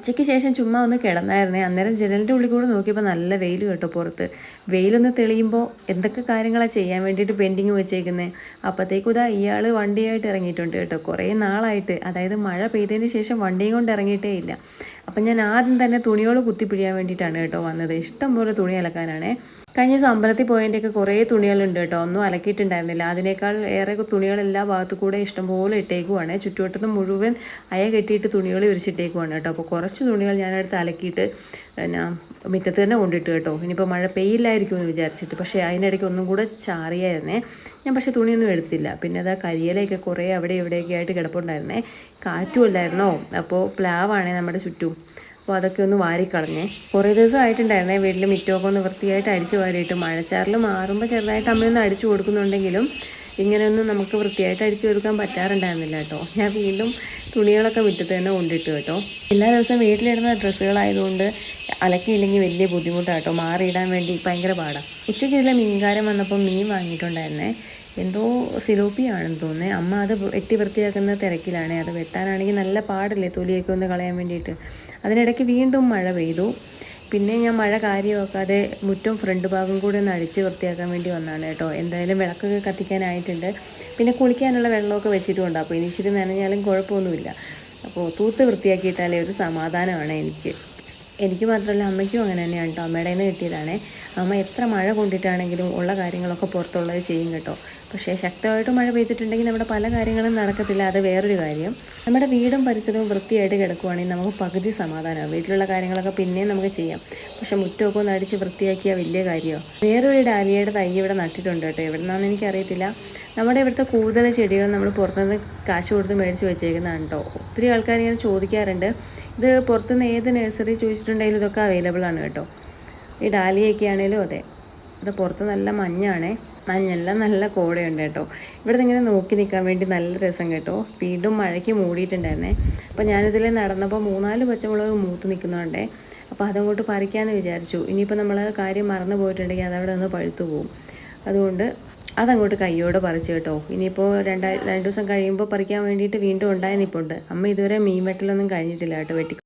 ഉച്ചയ്ക്ക് ശേഷം ചുമ്മാ ഒന്ന് കിടന്നായിരുന്നേ. അന്നേരം ജനലിൻ്റെ ഉള്ളിൽ കൂടെ നോക്കിയപ്പോൾ നല്ല വെയിൽ കേട്ടോ പുറത്ത്. വെയിലൊന്ന് തെളിയുമ്പോൾ എന്തൊക്കെ കാര്യങ്ങളാണ് ചെയ്യാൻ വേണ്ടിയിട്ട് പെൻഡിങ് വെച്ചേക്കുന്നത്. അപ്പോഴത്തേക്കും ഇതാ ഇയാൾ വണ്ടിയായിട്ട് ഇറങ്ങിയിട്ടുണ്ട് കേട്ടോ. കുറേ നാളായിട്ട്, അതായത് മഴ പെയ്തതിന് ശേഷം വണ്ടിയും കൊണ്ട് ഇറങ്ങിയിട്ടേ ഇല്ല. അപ്പം ഞാൻ ആദ്യം തന്നെ തുണികൾ കുത്തിപ്പിടിയാൻ വേണ്ടിയിട്ടാണ് കേട്ടോ വന്നത്. ഇഷ്ടം പോലെ തുണി അലക്കാനാണേ. കഴിഞ്ഞ ദിവസം അമ്പലത്തിൽ പോയതിൻ്റെയൊക്കെ കുറേ തുണികളുണ്ട് കേട്ടോ. ഒന്നും അലക്കിയിട്ടുണ്ടായിരുന്നില്ല. അതിനേക്കാൾ ഏറെ തുണികൾ എല്ലാ ഭാഗത്തു കൂടെ ഇഷ്ടംപോലെ ഇട്ടേക്കുവാണ്. ചുറ്റുവട്ടത്ത് മുഴുവൻ അയ കെട്ടിയിട്ട് തുണികൾ വിരിച്ചിട്ടേക്കുവാണ് കേട്ടോ. അപ്പോൾ കുറച്ച് തുണികൾ ഞാനടുത്ത് അലക്കിയിട്ട് പിന്നെ മുറ്റത്ത് തന്നെ കൊണ്ടിട്ട് കേട്ടോ. ഇനിയിപ്പോൾ മഴ പെയ്യില്ലായിരിക്കും എന്ന് വിചാരിച്ചിട്ട്. പക്ഷേ അതിനിടയ്ക്ക് ഒന്നും കൂടെ ചാറിയായിരുന്നേ. ഞാൻ പക്ഷേ തുണിയൊന്നും എടുത്തില്ല. പിന്നെ അതാ കരിയിലയൊക്കെ കുറേ അവിടെ ഇവിടെയൊക്കെ ആയിട്ട് കിടപ്പുണ്ടായിരുന്നേ. കാറ്റും ഇല്ലായിരുന്നോ. അപ്പോൾ പ്ലാവാണേ നമ്മുടെ ചുറ്റും. അപ്പോൾ അതൊക്കെ ഒന്ന് വാരിക്കളഞ്ഞേ. കുറേ ദിവസം ആയിട്ടുണ്ടായിരുന്നേ വീട്ടിൽ മുറ്റമൊക്കെ ഒന്ന് വൃത്തിയായിട്ട് അടിച്ച് വാരിയിട്ട്. മഴച്ചാറിൽ മാറുമ്പോൾ ചെറുതായിട്ട് അമ്മയൊന്ന് അടിച്ചു കൊടുക്കുന്നുണ്ടെങ്കിലും ഇങ്ങനെയൊന്നും നമുക്ക് വൃത്തിയായിട്ട് അടിച്ചു കൊടുക്കാൻ പറ്റാറുണ്ടായിരുന്നില്ല കേട്ടോ. ഞാൻ വീണ്ടും തുണികളൊക്കെ മുറ്റത്ത് തന്നെ കൊണ്ടിട്ട് കേട്ടോ. എല്ലാ ദിവസവും വീട്ടിലിടുന്ന ഡ്രസ്സുകളായതുകൊണ്ട് അലക്കിയില്ലെങ്കിൽ വലിയ ബുദ്ധിമുട്ടാണ് കേട്ടോ. മാറിയിടാൻ വേണ്ടി ഭയങ്കര പാടാണ്. ഉച്ചയ്ക്ക് ഇതിലെ മീൻകാരൻ വന്നപ്പോൾ മീൻ വാങ്ങിയിട്ടുണ്ടായിരുന്നേ. എന്തോ സിലോപ്പിയാണെന്ന് തോന്നുന്നത്. അമ്മ അത് വെട്ടി വൃത്തിയാക്കുന്ന തിരക്കിലാണ്. അത് വെട്ടാനാണെങ്കിൽ നല്ല പാടല്ലേ തൊലിയൊക്കെ ഒന്ന് കളയാൻ വേണ്ടിയിട്ട്. അതിനിടയ്ക്ക് വീണ്ടും മഴ പെയ്തു. പിന്നെ ഞാൻ മഴ കാര്യമാക്കാതെ മുറ്റും ഫ്രണ്ട് ഭാഗം കൂടി ഒന്ന് അടിച്ച് വൃത്തിയാക്കാൻ വേണ്ടി വന്നതാണ് കേട്ടോ. എന്തായാലും വിളക്കൊക്കെ കത്തിക്കാനായിട്ടുണ്ട്. പിന്നെ കുളിക്കാനുള്ള വെള്ളമൊക്കെ വെച്ചിട്ടുമുണ്ട്. അപ്പോൾ ഇനി ഇച്ചിരി നനഞ്ഞാലും കുഴപ്പമൊന്നുമില്ല. അപ്പോൾ തൂത്ത് വൃത്തിയാക്കിയിട്ടാലേ ഒരു സമാധാനമാണ് എനിക്ക് മാത്രമല്ല അമ്മയ്ക്കും അങ്ങനെ തന്നെയാണ് കേട്ടോ. അമ്മയുടെ നിന്ന് കിട്ടിയതാണേ. അമ്മ എത്ര മഴ കൊണ്ടിട്ടാണെങ്കിലും ഉള്ള കാര്യങ്ങളൊക്കെ പുറത്തുള്ളത് ചെയ്യും കേട്ടോ. പക്ഷേ ശക്തമായിട്ട് മഴ പെയ്തിട്ടുണ്ടെങ്കിൽ നമ്മുടെ പല കാര്യങ്ങളും നടക്കത്തില്ല. അത് വേറൊരു കാര്യം. നമ്മുടെ വീടും പരിസരവും വൃത്തിയായിട്ട് കിടക്കുവാണെങ്കിൽ നമുക്ക് പകുതി സമാധാനമാണ്. വീട്ടിലുള്ള കാര്യങ്ങളൊക്കെ പിന്നെയും നമുക്ക് ചെയ്യാം. പക്ഷേ മുറ്റമൊക്കെ ഒന്ന് അടിച്ച് വൃത്തിയാക്കിയാൽ വലിയ കാര്യമോ. വേറൊരു ഡാലിയയുടെ തൈ ഇവിടെ നട്ടിട്ടുണ്ട് കേട്ടോ. എവിടെ നിന്നാണെന്ന് എനിക്കറിയത്തില്ല. നമ്മുടെ ഇവിടുത്തെ കൂടുതൽ ചെടികൾ നമ്മൾ പുറത്തുനിന്ന് കാശ് കൊടുത്ത് മേടിച്ച് വെച്ചേക്കുന്നതാണ് കേട്ടോ. ഒത്തിരി ആൾക്കാർ ഇങ്ങനെ ചോദിക്കാറുണ്ട്. ഇത് പുറത്തുനിന്ന് ഏത് നഴ്സറി ചോദിച്ചിട്ടുണ്ടെങ്കിലും ഇതൊക്കെ അവൈലബിൾ ആണ് കേട്ടോ. ഈ ഡാലിയൊക്കെ ആണെങ്കിലും അതെ. ഇത് പുറത്ത് നല്ല മഞ്ഞാണേ. മഞ്ഞെല്ലാം നല്ല കോടയുണ്ട് കേട്ടോ. ഇവിടെ ഇങ്ങനെ നോക്കി നിൽക്കാൻ വേണ്ടി നല്ല രസം കേട്ടോ. വീണ്ടും മഴയ്ക്ക് മൂടിയിട്ടുണ്ടായിരുന്നേ. അപ്പോൾ ഞാനിതിൽ നടന്നപ്പോൾ 3-4 പച്ചമുളക് മൂത്ത് നിൽക്കുന്നുണ്ടേ. അപ്പോൾ അതങ്ങോട്ട് പറിക്കാമെന്ന് വിചാരിച്ചു. ഇനിയിപ്പോൾ നമ്മൾ കാര്യം മറന്നു പോയിട്ടുണ്ടെങ്കിൽ അതവിടെ നിന്ന് പഴുത്തു പോകും. അതുകൊണ്ട് അതങ്ങോട്ട് കയ്യോടെ പറിച്ചു കേട്ടോ. ഇനിയിപ്പോൾ 2 ദിവസം കഴിയുമ്പോൾ പറിക്കാൻ വേണ്ടിയിട്ട് വീണ്ടും ഉണ്ടായി നിൽപ്പുണ്ട്. അമ്മ ഇതുവരെ മീൻ വെട്ടലൊന്നും കഴിഞ്ഞിട്ടില്ല കേട്ടോ.